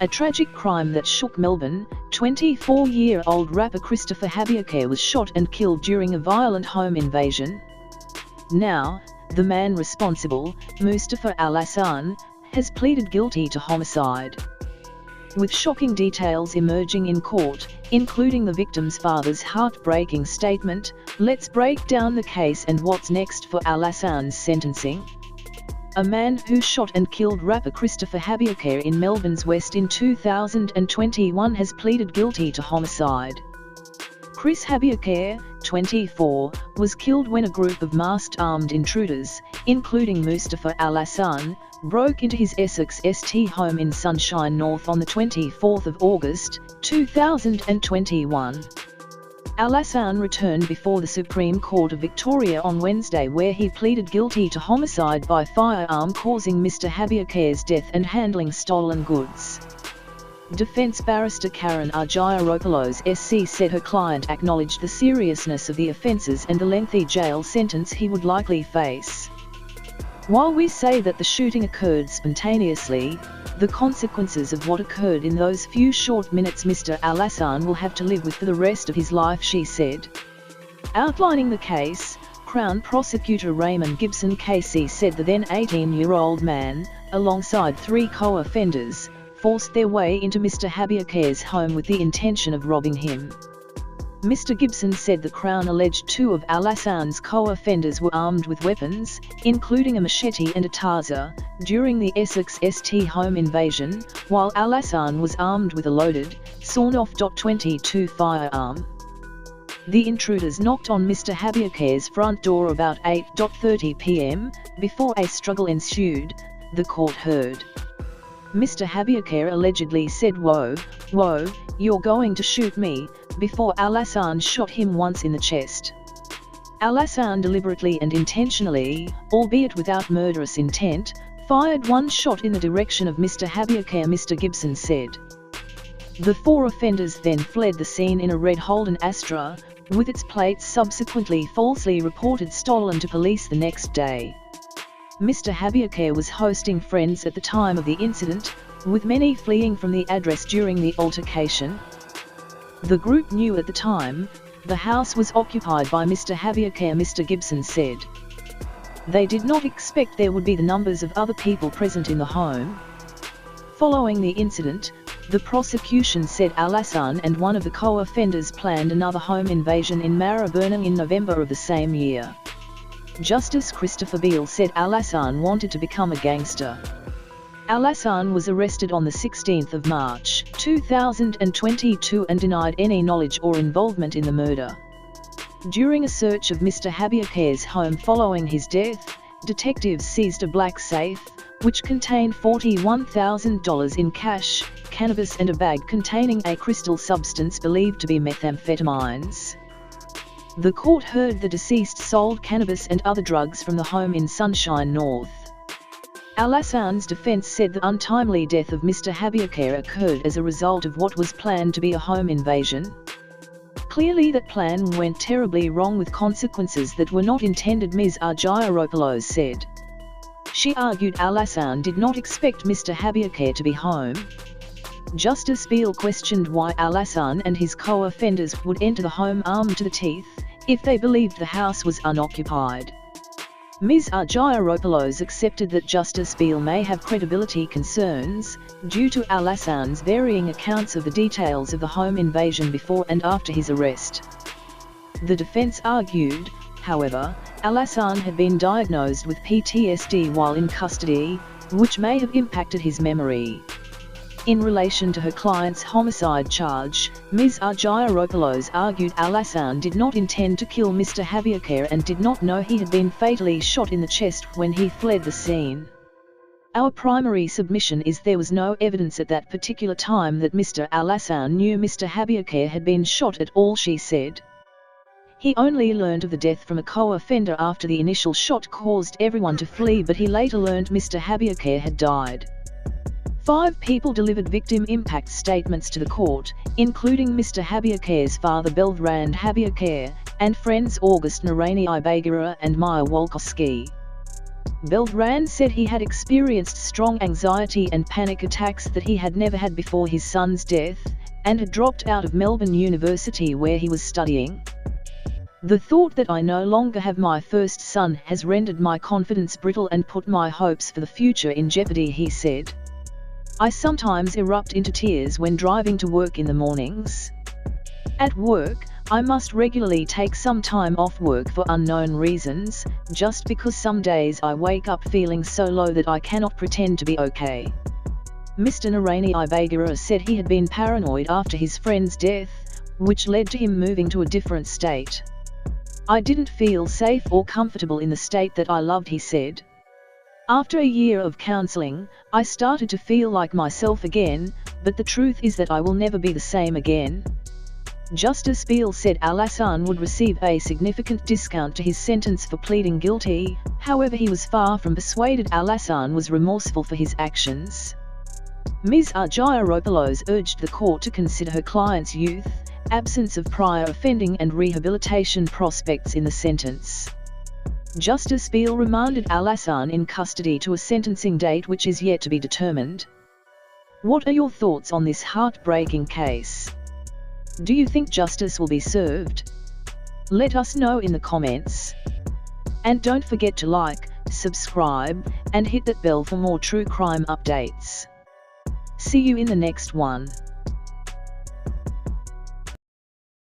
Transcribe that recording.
A tragic crime that shook Melbourne. 24-year-old rapper ChrisHabiyakare was shot and killed during a violent home invasion. Now, the man responsible, MustafaAlhassan, has pleaded guilty to homicide. With shocking details emerging in court, including the victim's father's heartbreaking statement, let's break down the case and what's next for Alhassan's sentencing. A man who shot and killed rapper ChrisHabiyakare in Melbourne's West in 2021 has pleaded guilty to homicide. Chris Habiyakare, 24, was killed when a group of masked armed intruders, including MustafaAlhassan, broke into his Essex St home in Sunshine North on the 24th of August, 2021. Alhassan returned before the Supreme Court of Victoria on Wednesday, where he pleaded guilty to homicide by firearm causing Mr. Habiyakare's death and handling stolen goods. Defence barrister Karen Argyropoulos SC said her client acknowledged the seriousness of the offences and the lengthy jail sentence he would likely face. While we say that the shooting occurred spontaneously, the consequences of what occurred in those few short minutes Mr. Alhassan will have to live with for the rest of his life, she said. Outlining the case, Crown Prosecutor Raymond Gibson KC said the then 18-year-old man, alongside 3 co-offenders, forced their way into Mr. Habiyakare's home with the intention of robbing him. Mr. Gibson said the Crown alleged 2 of Alhassan's co-offenders were armed with weapons, including a machete and a taser, during the Essex St home invasion, while Alhassan was armed with a loaded, sawn-off .22 firearm. The intruders knocked on Mr. Habiyakare's front door about 8:30 p.m, before a struggle ensued, the court heard. Mr. Habiyakare allegedly said, "Whoa, whoa, you're going to shoot me," before Alhassan shot him once in the chest. Alhassan deliberately and intentionally, albeit without murderous intent, fired 1 shot in the direction of Mr. Habiyakare, Mr. Gibson said. The 4 offenders then fled the scene in a red Holden Astra, with its plates subsequently falsely reported stolen to police the next day. Mr. Habiyakare was hosting friends at the time of the incident, with many fleeing from the address during the altercation. The group knew at the time the house was occupied by Mr. Habiyakare, Mr. Gibson said. They did not expect there would be the numbers of other people present in the home. Following the incident, the prosecution said Alhassan and one of the co-offenders planned another home invasion in Melbourne in November of the same year. Justice Christopher said Alhassan wanted to become a gangster. Alhassan was arrested on the 16th of March, 2022 and denied any knowledge or involvement in the murder. During a search of Mr. Habiyakare's home following his death, detectives seized a black safe, which contained $41,000 in cash, cannabis and a bag containing a crystal substance believed to be methamphetamines. The court heard the deceased sold cannabis and other drugs from the home in Sunshine North. Alhassan's defense said the untimely death of Mr. Habiyakare occurred as a result of what was planned to be a home invasion. Clearly that plan went terribly wrong with consequences that were not intended, Ms. Argyropoulos said. She argued Alhassan did not expect Mr. Habiyakare to be home. Justice Beale questioned why Alhassan and his co-offenders would enter the home armed to the teeth, if they believed the house was unoccupied. Ms. Argyropoulos accepted that Justice Beale may have credibility concerns, due to Alhassan's varying accounts of the details of the home invasion before and after his arrest. The defense argued, however, Alhassan had been diagnosed with PTSD while in custody, which may have impacted his memory. In relation to her client's homicide charge, Ms. Argyropoulos argued Alhassan did not intend to kill Mr. Habiyakare and did not know he had been fatally shot in the chest when he fled the scene. Our primary submission is there was no evidence at that particular time that Mr. Alhassan knew Mr. Habiyakare had been shot at all, she said. He only learned of the death from a co-offender after the initial shot caused everyone to flee, but he later learned Mr. Habiyakare had died. 5 people delivered victim impact statements to the court, including Mr. Habiyakare's father Belvrand Habiyakare, and friends August Narani Ibagara and Maya Wolkowski. Beltran said he had experienced strong anxiety and panic attacks that he had never had before his son's death, and had dropped out of Melbourne University where he was studying. The thought that I no longer have my first son has rendered my confidence brittle and put my hopes for the future in jeopardy, he said. I sometimes erupt into tears when driving to work in the mornings. At work, I must regularly take some time off work for unknown reasons, just because some days I wake up feeling so low that I cannot pretend to be okay. Mr. Narani Ibagara said he had been paranoid after his friend's death, which led to him moving to a different state. I didn't feel safe or comfortable in the state that I loved, he said. After a year of counseling, I started to feel like myself again, but the truth is that I will never be the same again. Justice Beale said Al-Hassan would receive a significant discount to his sentence for pleading guilty, however he was far from persuaded Al-Hassan was remorseful for his actions. Ms. Argyropoulos urged the court to consider her client's youth, absence of prior offending and rehabilitation prospects in the sentence. Justice Beale remanded Al-Hassan in custody to a sentencing date which is yet to be determined. What are your thoughts on this heartbreaking case? Do you think justice will be served? Let us know in the comments. And don't forget to like, subscribe, and hit that bell for more true crime updates. See you in the next one.